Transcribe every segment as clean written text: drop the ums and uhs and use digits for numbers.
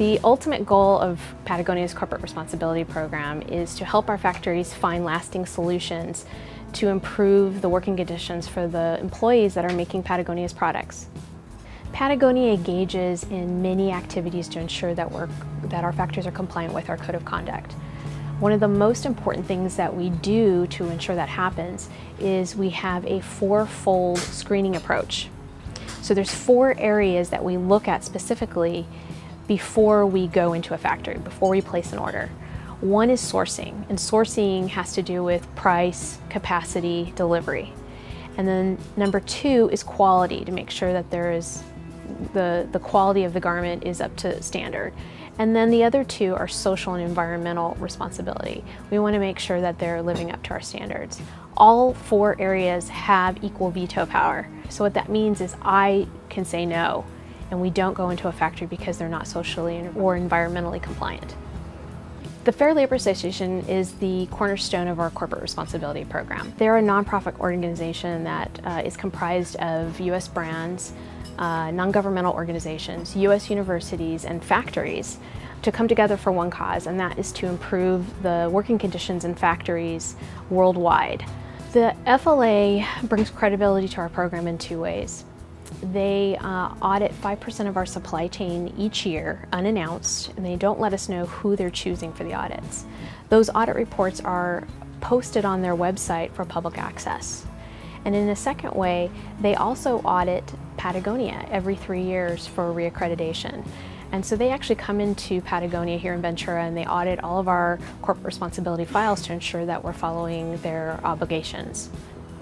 The ultimate goal of Patagonia's corporate responsibility program is to help our factories find lasting solutions to improve the working conditions for the employees that are making Patagonia's products. Patagonia engages in many activities to ensure that our factories are compliant with our code of conduct. One of the most important things that we do to ensure that happens is we have a four-fold screening approach. So there's 4 areas that we look at specifically before we go into a factory, before we place an order. One is sourcing, and sourcing has to do with price, capacity, delivery. And then number 2 is quality, to make sure that the quality of the garment is up to standard. And then the other 2 are social and environmental responsibility. We want to make sure that they're living up to our standards. All 4 areas have equal veto power. So what that means is I can say no, and we don't go into a factory because they're not socially or environmentally compliant. The Fair Labor Association is the cornerstone of our corporate responsibility program. They're a nonprofit organization that is comprised of U.S. brands, non-governmental organizations, U.S. universities, and factories to come together for one cause, and that is to improve the working conditions in factories worldwide. The FLA brings credibility to our program in 2 ways. They audit 5% of our supply chain each year, unannounced, and they don't let us know who they're choosing for the audits. Those audit reports are posted on their website for public access. And in a second way, they also audit Patagonia every 3 years for reaccreditation. And so they actually come into Patagonia here in Ventura and they audit all of our corporate responsibility files to ensure that we're following their obligations.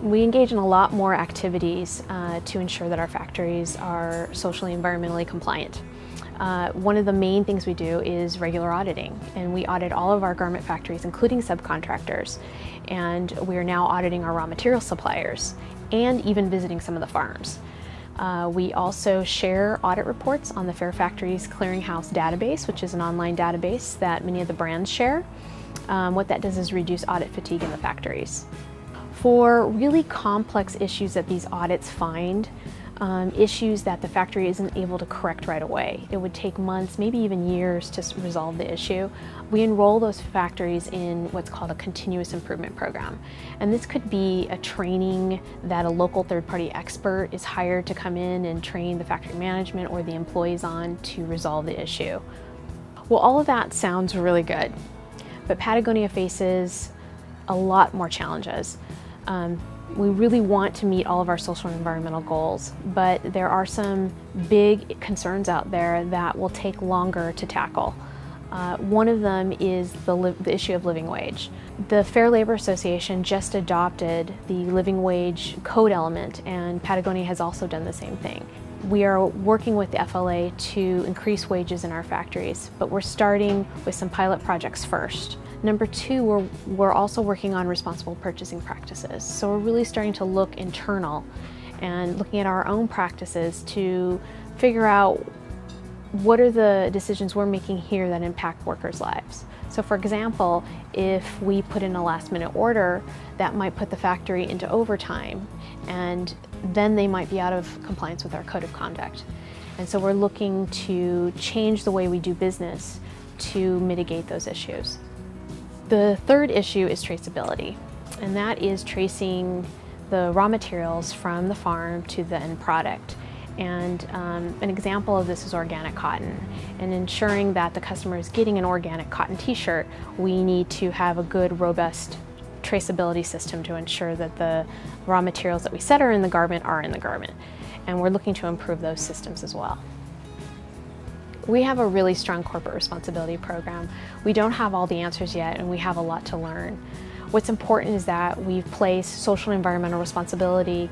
We engage in a lot more activities to ensure that our factories are socially and environmentally compliant. One of the main things we do is regular auditing, and we audit all of our garment factories, including subcontractors, and we are now auditing our raw material suppliers and even visiting some of the farms. We also share audit reports on the Fair Factories Clearinghouse database, which is an online database that many of the brands share. What that does is reduce audit fatigue in the factories. For really complex issues that these audits find, issues that the factory isn't able to correct right away, it would take months, maybe even years to resolve the issue, we enroll those factories in what's called a continuous improvement program. And this could be a training that a local third-party expert is hired to come in and train the factory management or the employees on to resolve the issue. Well, all of that sounds really good, but Patagonia faces a lot more challenges. We really want to meet all of our social and environmental goals, but there are some big concerns out there that will take longer to tackle. One of them is the issue of living wage. The Fair Labor Association just adopted the living wage code element, and Patagonia has also done the same thing. We are working with the FLA to increase wages in our factories, but we're starting with some pilot projects first. Number 2, we're also working on responsible purchasing practices. So we're really starting to look internal and looking at our own practices to figure out what are the decisions we're making here that impact workers' lives. So for example, if we put in a last-minute order, that might put the factory into overtime, and then they might be out of compliance with our code of conduct. And so we're looking to change the way we do business to mitigate those issues. The third issue is traceability, and that is tracing the raw materials from the farm to the end product. And an example of this is organic cotton. And ensuring that the customer is getting an organic cotton t-shirt, we need to have a good, robust traceability system to ensure that the raw materials that we said are in the garment are in the garment. And we're looking to improve those systems as well. We have a really strong corporate responsibility program. We don't have all the answers yet, and we have a lot to learn. What's important is that we've placed social and environmental responsibility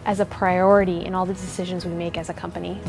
as a priority in all the decisions we make as a company.